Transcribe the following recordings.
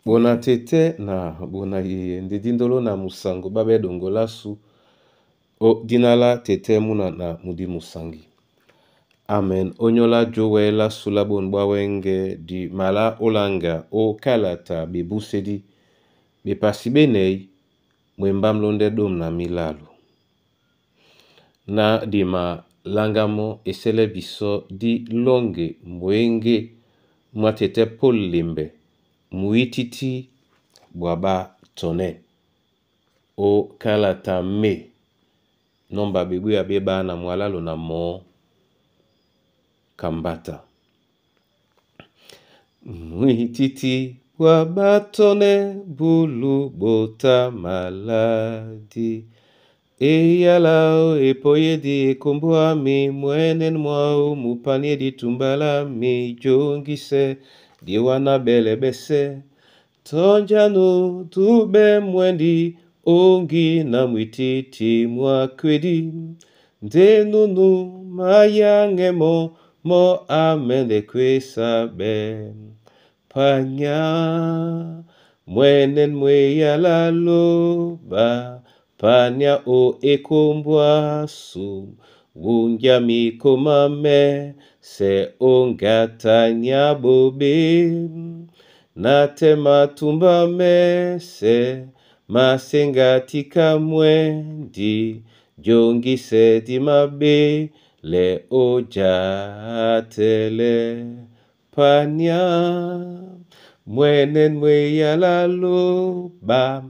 Bona tete na bona yeye ndidindolo na musango babe dongola su o dinala tete muna na mudi musangi. Amen. Onyola jowela sulabon bawenge di mala olanga o kalata bebusedi bepasibenei mwembamlonde dom na milalu. Na di ma langamo esele biso di longe mwenge mwatete polimbe muititi bwaba tone o kalata me nomba bebu ya beba na mwalalo na mo kambata muititi bwaba tone bulu bota maladi eyalao epoyedi ekumbua mi mwenen mwao mupanie di tumbala mi jongise diwana belebese tonjanu tube mwendi ongi na mwititi mwakwedi ndenunu mayangemo mo amende kwesabe panya mwenen mweyalaloba panya o ekumbua su wunja mikomame se ongatanya bobe natema tumba mese masengatika mwendi jongise dimabe le ojatele panya mwenen mweyalaloba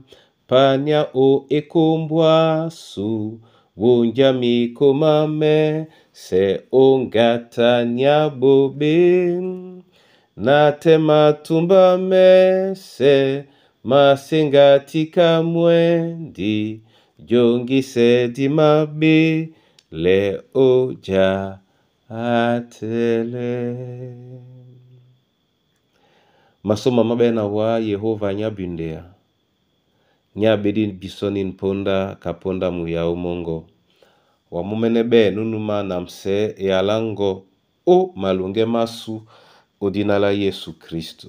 panya o ekumbua su wunja mikomame se ongatanya bobe natema tumba mese masengatika mwendi jongise dimabe le oja atele. Masoma mabena wa Yehova nyabindea nyabedi bisonin ponda kaponda muya umongo wa mumenebe nunuma namse yalango o malunge masu odinala Yesu Kristo.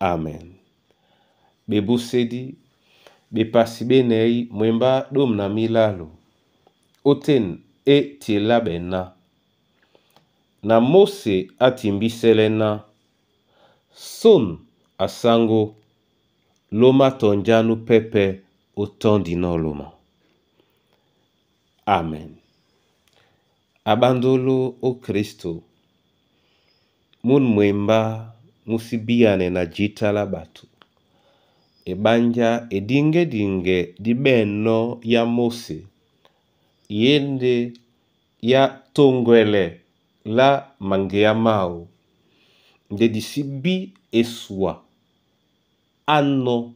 Amen. Bebusedi bepasibenei mwemba dom na milalo oten e tilabena na Mose atimbiselena son asango loma tonjanu pepe otondino loma. Amen. Abandolo o Kristo mun mwemba musibiane na jita la batu ebanja edinge dinge dibeno ya Mose yende ya tongwele la mangea mao nde disibi eswa ano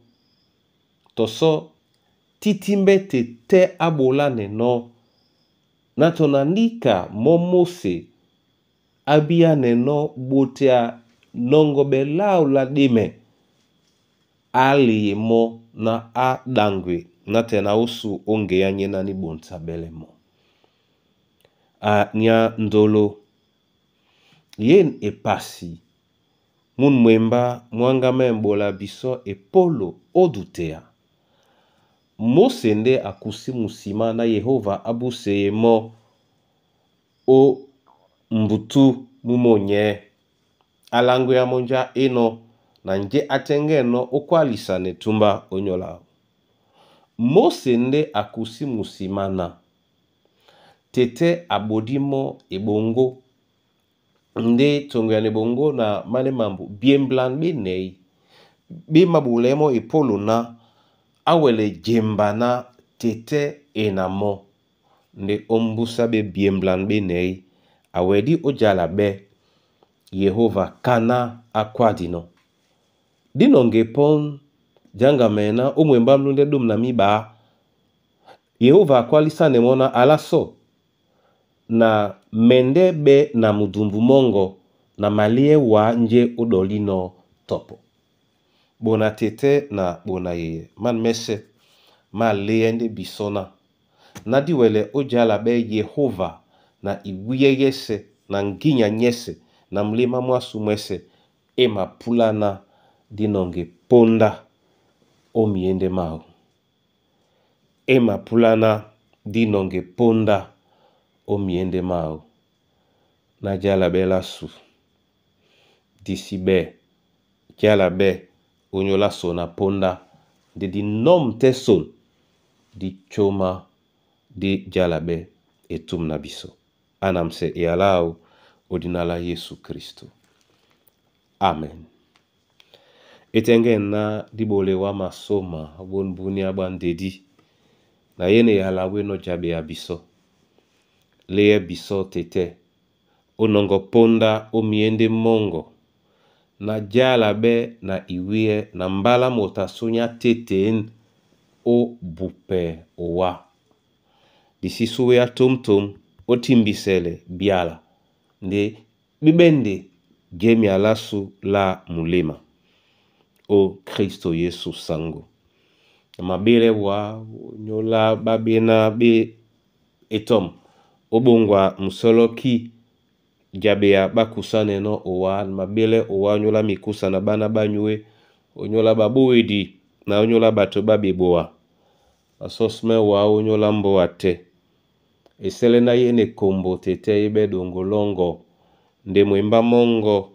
toso titimbete te abola neno natonandika mo Mose abia neno botea nongobe lao la dime ali mo na a dangwe na tena usu onge ya nyena ni bonta belemo a nya ndolo yen epasi mun mwemba mwangame mbola biso epolo odutea Mose nde akusi musima na Yehova abuseye mo o mbutu mumonye alangu ya monja eno na nje atenge no okwalisa netumba onyola Mose nde akusi musimana tete abodimo ebongo nde tongo ya nebongo na mane mambu biemblan binei bimabulemo epolo na awele jembana tete enamo nde ombusa be biemblan binei awedi ojala be Yehova kana akwadino dinonge pon janga mena omwemba mlunde dum na miba Yehova akwalisa nemona alaso na mende be na mudumbu mongo na malie wa nje udolino topo bona tete na bona yeye man mese ma leende bisona na diwele ojala be Yehova na iwiye yese na nginya nyese na mlima mwasu mwese ema pulana dinonge ponda o miende mau. Ema pulana dinonge ponda o miende mau. Na jalabe lasu. Disibe jalabe onyola sona ponda de di nom teson di choma di jalabe etum na biso. Anamse ialau odinala Yesu Kristo. Amen. Etengen na dibole wa masoma won buni abandedi. Na yene yalawe no jabe ya biso. Leye biso tete. Onongo ponda o miende mongo. Na jalabe na iwie na mbala mota sonya teten o bupe owa. Disisuwe ya tum o timbisele biala. Nde bibende gemi alasu la mulema. O Kristo Yesu sango. Mabele wa nyola babena be etom. Obongwa musoloki jabea bakusane no owa. Mabele owa nyola mikusa na bana banywe. Onyola babuedi na onyola batoba beboa. Asosme wa onyola mbo ate. Eselena yene kombo tete ibe dongolongo. Nde mwemba mongo.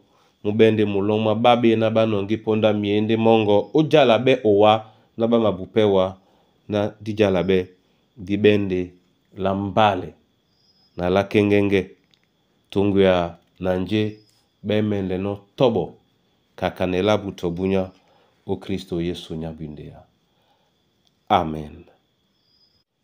Mubende muloma babi na banongi ponda miende mongo. Ujalabe owa na ba mabupewa na dijalabe dibende lambale na la kengenge. Tungu ya nanje bemende no tobo kakanela butobunya o Kristo Yesu nyabindea. Amen.